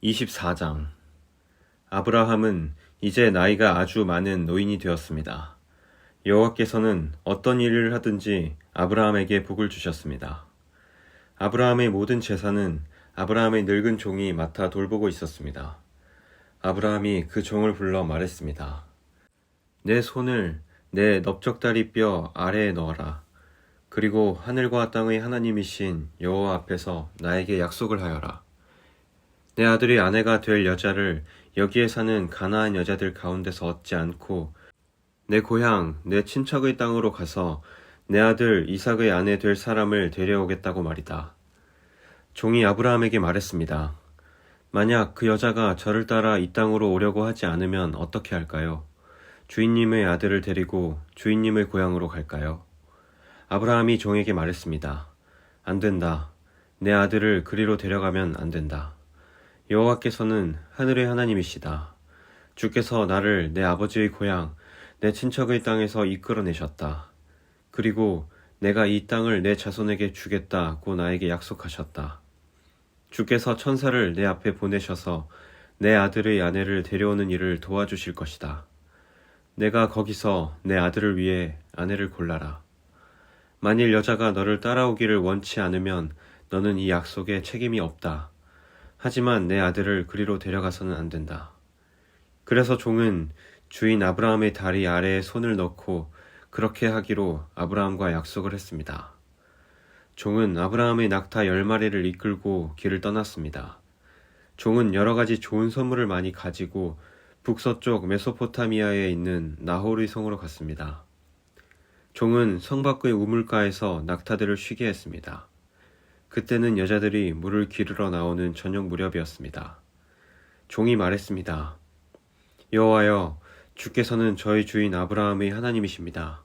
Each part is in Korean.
24장. 아브라함은 이제 나이가 아주 많은 노인이 되었습니다. 여호와께서는 어떤 일을 하든지 아브라함에게 복을 주셨습니다. 아브라함의 모든 재산은 아브라함의 늙은 종이 맡아 돌보고 있었습니다. 아브라함이 그 종을 불러 말했습니다. 내 손을 내 넓적다리 뼈 아래에 넣어라. 그리고 하늘과 땅의 하나님이신 여호와 앞에서 나에게 약속을 하여라. 내 아들의 아내가 될 여자를 여기에 사는 가나안 여자들 가운데서 얻지 않고 내 고향, 내 친척의 땅으로 가서 내 아들 이삭의 아내 될 사람을 데려오겠다고 말이다. 종이 아브라함에게 말했습니다. 만약 그 여자가 저를 따라 이 땅으로 오려고 하지 않으면 어떻게 할까요? 주인님의 아들을 데리고 주인님의 고향으로 갈까요? 아브라함이 종에게 말했습니다. 안 된다. 내 아들을 그리로 데려가면 안 된다. 여호와께서는 하늘의 하나님이시다. 주께서 나를 내 아버지의 고향, 내 친척의 땅에서 이끌어내셨다. 그리고 내가 이 땅을 내 자손에게 주겠다고 나에게 약속하셨다. 주께서 천사를 내 앞에 보내셔서 내 아들의 아내를 데려오는 일을 도와주실 것이다. 내가 거기서 내 아들을 위해 아내를 골라라. 만일 여자가 너를 따라오기를 원치 않으면 너는 이 약속에 책임이 없다. 하지만 내 아들을 그리로 데려가서는 안 된다. 그래서 종은 주인 아브라함의 다리 아래에 손을 넣고 그렇게 하기로 아브라함과 약속을 했습니다. 종은 아브라함의 낙타 10마리를 이끌고 길을 떠났습니다. 종은 여러 가지 좋은 선물을 많이 가지고 북서쪽 메소포타미아에 있는 나홀의 성으로 갔습니다. 종은 성 밖의 우물가에서 낙타들을 쉬게 했습니다. 그때는 여자들이 물을 기르러 나오는 저녁 무렵이었습니다. 종이 말했습니다. 여호와여, 주께서는 저희 주인 아브라함의 하나님이십니다.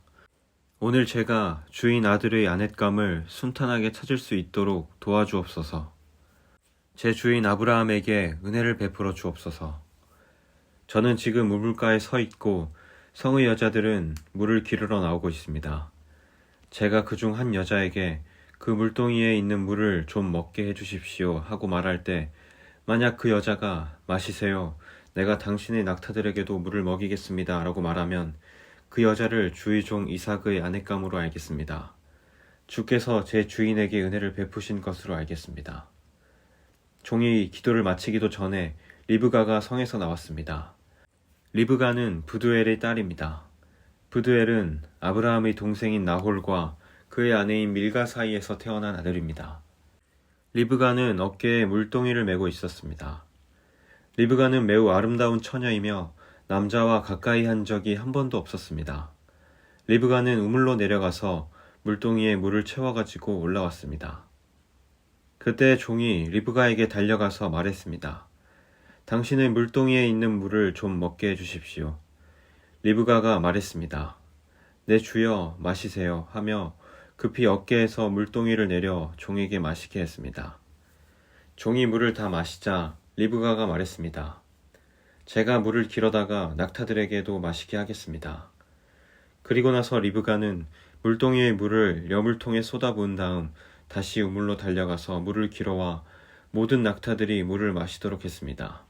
오늘 제가 주인 아들의 아냇감을 순탄하게 찾을 수 있도록 도와주옵소서. 제 주인 아브라함에게 은혜를 베풀어 주옵소서. 저는 지금 우물가에 서 있고 성의 여자들은 물을 기르러 나오고 있습니다. 제가 그중 한 여자에게 그 물동이에 있는 물을 좀 먹게 해주십시오 하고 말할 때 만약 그 여자가 마시세요. 내가 당신의 낙타들에게도 물을 먹이겠습니다 라고 말하면 그 여자를 주의 종 이삭의 아내감으로 알겠습니다. 주께서 제 주인에게 은혜를 베푸신 것으로 알겠습니다. 종이 기도를 마치기도 전에 리브가가 성에서 나왔습니다. 리브가는 부두엘의 딸입니다. 부두엘은 아브라함의 동생인 나홀과 그의 아내인 밀가 사이에서 태어난 아들입니다. 리브가는 어깨에 물동이를 메고 있었습니다. 리브가는 매우 아름다운 처녀이며 남자와 가까이 한 적이 한 번도 없었습니다. 리브가는 우물로 내려가서 물동이에 물을 채워가지고 올라왔습니다. 그때 종이 리브가에게 달려가서 말했습니다. 당신의 물동이에 있는 물을 좀 먹게 해주십시오. 리브가가 말했습니다. 네 주여 마시세요 하며 급히 어깨에서 물동이를 내려 종에게 마시게 했습니다. 종이 물을 다 마시자 리브가가 말했습니다. 제가 물을 길어다가 낙타들에게도 마시게 하겠습니다. 그리고 나서 리브가는 물동이의 물을 여물통에 쏟아부은 다음 다시 우물로 달려가서 물을 길어와 모든 낙타들이 물을 마시도록 했습니다.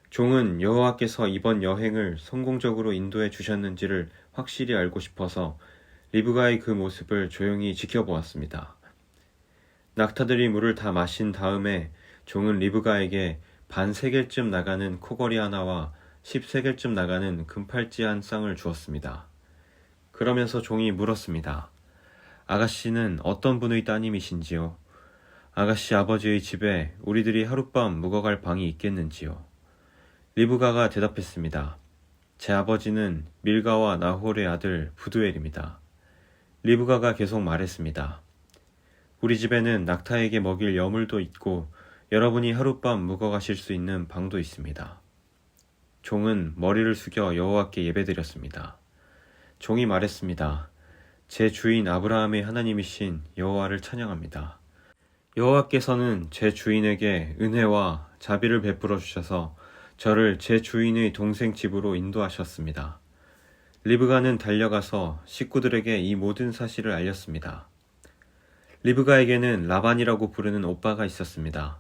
종은 여호와께서 이번 여행을 성공적으로 인도해 주셨는지를 확실히 알고 싶어서 리브가의 그 모습을 조용히 지켜보았습니다. 낙타들이 물을 다 마신 다음에 종은 리브가에게 반 세겔쯤 나가는 코걸이 하나와 10세겔쯤 나가는 금팔찌 한 쌍을 주었습니다. 그러면서 종이 물었습니다. 아가씨는 어떤 분의 따님이신지요? 아가씨 아버지의 집에 우리들이 하룻밤 묵어갈 방이 있겠는지요? 리브가가 대답했습니다. 제 아버지는 밀가와 나홀의 아들 부두엘입니다. 리브가가 계속 말했습니다. 우리 집에는 낙타에게 먹일 여물도 있고 여러분이 하룻밤 묵어가실 수 있는 방도 있습니다. 종은 머리를 숙여 여호와께 예배드렸습니다. 종이 말했습니다. 제 주인 아브라함의 하나님이신 여호와를 찬양합니다. 여호와께서는 제 주인에게 은혜와 자비를 베풀어 주셔서 저를 제 주인의 동생 집으로 인도하셨습니다. 리브가는 달려가서 식구들에게 이 모든 사실을 알렸습니다. 리브가에게는 라반이라고 부르는 오빠가 있었습니다.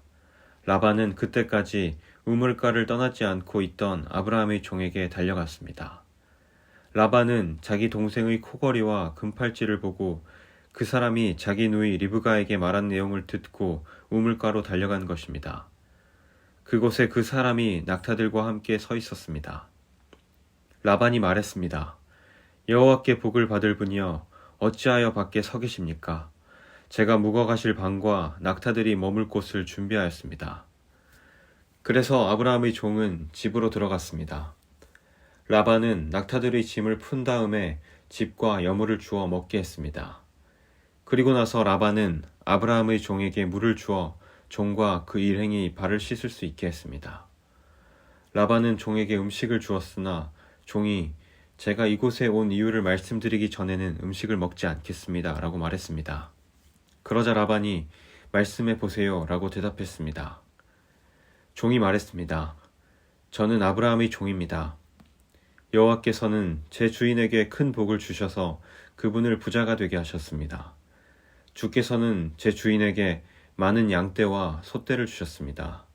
라반은 그때까지 우물가를 떠나지 않고 있던 아브라함의 종에게 달려갔습니다. 라반은 자기 동생의 코걸이와 금팔찌를 보고 그 사람이 자기 누이 리브가에게 말한 내용을 듣고 우물가로 달려간 것입니다. 그곳에 그 사람이 낙타들과 함께 서 있었습니다. 라반이 말했습니다. 여호와께 복을 받을 분이여 어찌하여 밖에 서 계십니까? 제가 묵어가실 방과 낙타들이 머물 곳을 준비하였습니다. 그래서 아브라함의 종은 집으로 들어갔습니다. 라반은 낙타들의 짐을 푼 다음에 집과 여물을 주어 먹게 했습니다. 그리고 나서 라반은 아브라함의 종에게 물을 주어 종과 그 일행이 발을 씻을 수 있게 했습니다. 라반은 종에게 음식을 주었으나 종이 제가 이곳에 온 이유를 말씀드리기 전에는 음식을 먹지 않겠습니다 라고 말했습니다. 그러자 라반이 말씀해 보세요 라고 대답했습니다. 종이 말했습니다. 저는 아브라함의 종입니다. 여호와께서는 제 주인에게 큰 복을 주셔서 그분을 부자가 되게 하셨습니다. 주께서는 제 주인에게 많은 양떼와 소떼를 주셨습니다.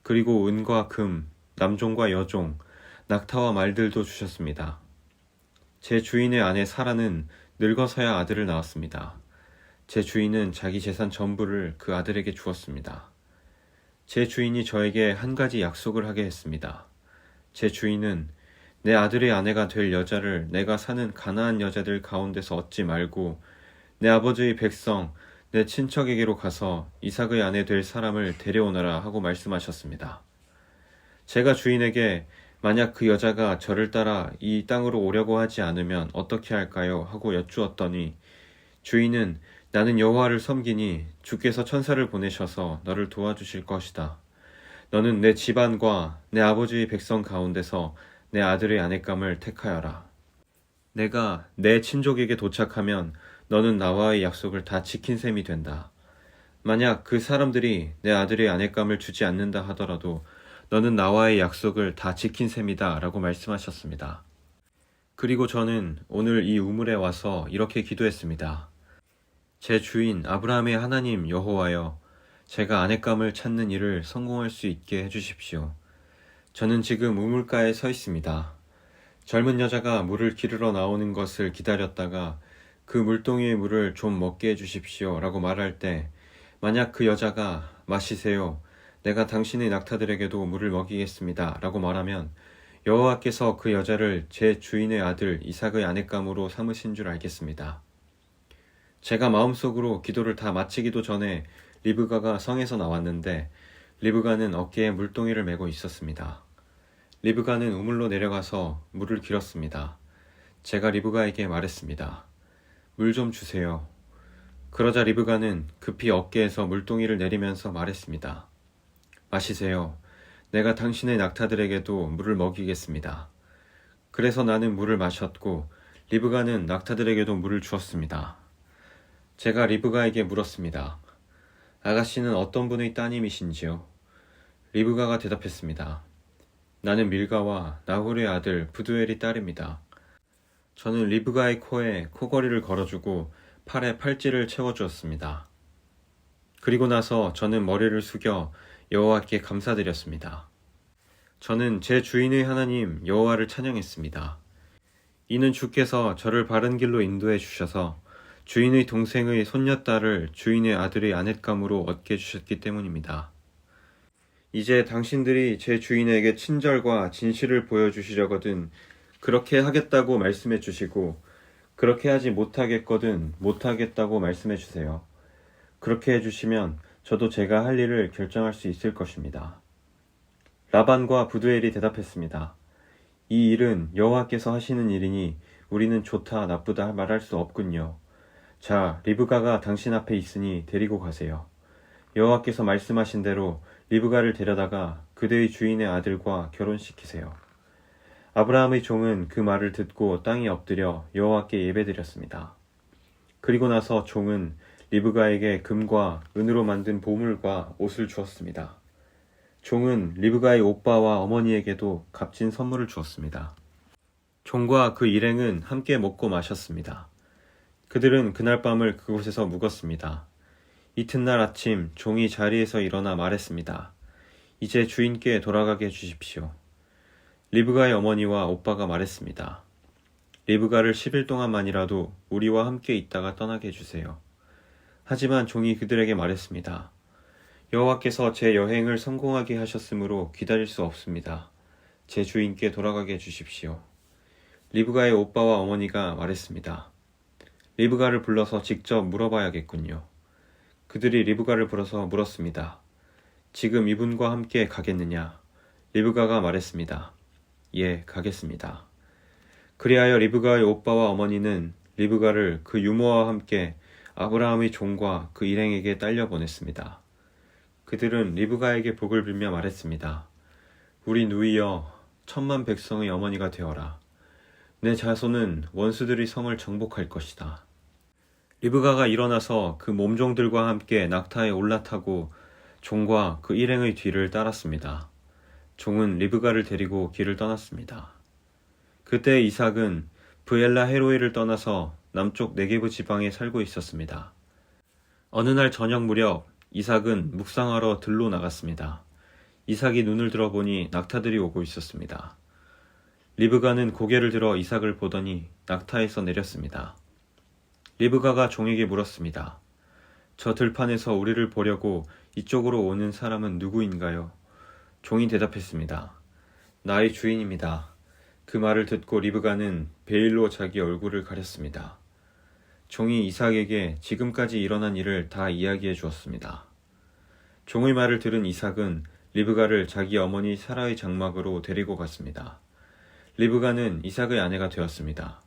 그리고 은과 금, 남종과 여종, 낙타와 말들도 주셨습니다. 제 주인의 아내 사라는 늙어서야 아들을 낳았습니다. 제 주인은 자기 재산 전부를 그 아들에게 주었습니다. 제 주인이 저에게 한 가지 약속을 하게 했습니다. 제 주인은 내 아들의 아내가 될 여자를 내가 사는 가나안 여자들 가운데서 얻지 말고 내 아버지의 백성, 내 친척에게로 가서 이삭의 아내 될 사람을 데려오너라 하고 말씀하셨습니다. 제가 주인에게 만약 그 여자가 저를 따라 이 땅으로 오려고 하지 않으면 어떻게 할까요? 하고 여쭈었더니 주인은 나는 여호와를 섬기니 주께서 천사를 보내셔서 너를 도와주실 것이다. 너는 내 집안과 내 아버지의 백성 가운데서 내 아들의 아내감을 택하여라. 내가 내 친족에게 도착하면 너는 나와의 약속을 다 지킨 셈이 된다. 만약 그 사람들이 내 아들의 아내감을 주지 않는다 하더라도 너는 나와의 약속을 다 지킨 셈이다 라고 말씀하셨습니다. 그리고 저는 오늘 이 우물에 와서 이렇게 기도했습니다. 제 주인 아브라함의 하나님 여호와여, 제가 아내감을 찾는 일을 성공할 수 있게 해주십시오. 저는 지금 우물가에 서 있습니다. 젊은 여자가 물을 기르러 나오는 것을 기다렸다가 그 물동이의 물을 좀 먹게 해주십시오 라고 말할 때 만약 그 여자가 마시세요. 내가 당신의 낙타들에게도 물을 먹이겠습니다 라고 말하면 여호와께서 그 여자를 제 주인의 아들 이삭의 아내감으로 삼으신 줄 알겠습니다. 제가 마음속으로 기도를 다 마치기도 전에 리브가가 성에서 나왔는데 리브가는 어깨에 물동이를 메고 있었습니다. 리브가는 우물로 내려가서 물을 길었습니다. 제가 리브가에게 말했습니다. 물 좀 주세요. 그러자 리브가는 급히 어깨에서 물동이를 내리면서 말했습니다. 마시세요. 내가 당신의 낙타들에게도 물을 먹이겠습니다. 그래서 나는 물을 마셨고 리브가는 낙타들에게도 물을 주었습니다. 제가 리브가에게 물었습니다. 아가씨는 어떤 분의 따님이신지요? 리브가가 대답했습니다. 나는 밀가와 나홀의 아들 부두엘의 딸입니다. 저는 리브가의 코에 코걸이를 걸어주고 팔에 팔찌를 채워주었습니다. 그리고 나서 저는 머리를 숙여 여호와께 감사드렸습니다. 저는 제 주인의 하나님 여호와를 찬양했습니다. 이는 주께서 저를 바른 길로 인도해 주셔서 주인의 동생의 손녀딸을 주인의 아들의 아내감으로 얻게 해주셨기 때문입니다. 이제 당신들이 제 주인에게 친절과 진실을 보여주시려거든 그렇게 하겠다고 말씀해 주시고 그렇게 하지 못하겠거든 못하겠다고 말씀해 주세요. 그렇게 해주시면 저도 제가 할 일을 결정할 수 있을 것입니다. 라반과 부두엘이 대답했습니다. 이 일은 여호와께서 하시는 일이니 우리는 좋다 나쁘다 말할 수 없군요. 자, 리브가가 당신 앞에 있으니 데리고 가세요. 여호와께서 말씀하신 대로 리브가를 데려다가 그대의 주인의 아들과 결혼시키세요. 아브라함의 종은 그 말을 듣고 땅에 엎드려 여호와께 예배드렸습니다. 그리고 나서 종은 리브가에게 금과 은으로 만든 보물과 옷을 주었습니다. 종은 리브가의 오빠와 어머니에게도 값진 선물을 주었습니다. 종과 그 일행은 함께 먹고 마셨습니다. 그들은 그날 밤을 그곳에서 묵었습니다. 이튿날 아침 종이 자리에서 일어나 말했습니다. 이제 주인께 돌아가게 해주십시오. 리브가의 어머니와 오빠가 말했습니다. 리브가를 10일 동안만이라도 우리와 함께 있다가 떠나게 해주세요. 하지만 종이 그들에게 말했습니다. 여호와께서 제 여행을 성공하게 하셨으므로 기다릴 수 없습니다. 제 주인께 돌아가게 해주십시오. 리브가의 오빠와 어머니가 말했습니다. 리브가를 불러서 직접 물어봐야겠군요. 그들이 리브가를 불러서 물었습니다. 지금 이분과 함께 가겠느냐? 리브가가 말했습니다. 예, 가겠습니다. 그리하여 리브가의 오빠와 어머니는 리브가를 그 유모와 함께 아브라함의 종과 그 일행에게 딸려 보냈습니다. 그들은 리브가에게 복을 빌며 말했습니다. 우리 누이여, 천만 백성의 어머니가 되어라. 내 자손은 원수들의 성을 정복할 것이다. 리브가가 일어나서 그 몸종들과 함께 낙타에 올라타고 종과 그 일행의 뒤를 따랐습니다. 종은 리브가를 데리고 길을 떠났습니다. 그때 이삭은 브엘라 헤로이를 떠나서 남쪽 네게브 지방에 살고 있었습니다. 어느 날 저녁 무렵 이삭은 묵상하러 들로 나갔습니다. 이삭이 눈을 들어보니 낙타들이 오고 있었습니다. 리브가는 고개를 들어 이삭을 보더니 낙타에서 내렸습니다. 리브가가 종에게 물었습니다. 저 들판에서 우리를 보려고 이쪽으로 오는 사람은 누구인가요? 종이 대답했습니다. 나의 주인입니다. 그 말을 듣고 리브가는 베일로 자기 얼굴을 가렸습니다. 종이 이삭에게 지금까지 일어난 일을 다 이야기해 주었습니다. 종의 말을 들은 이삭은 리브가를 자기 어머니 사라의 장막으로 데리고 갔습니다. 리브가는 이삭의 아내가 되었습니다.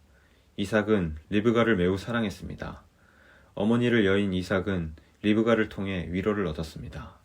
이삭은 리브가를 매우 사랑했습니다. 어머니를 여인 이삭은 리브가를 통해 위로를 얻었습니다.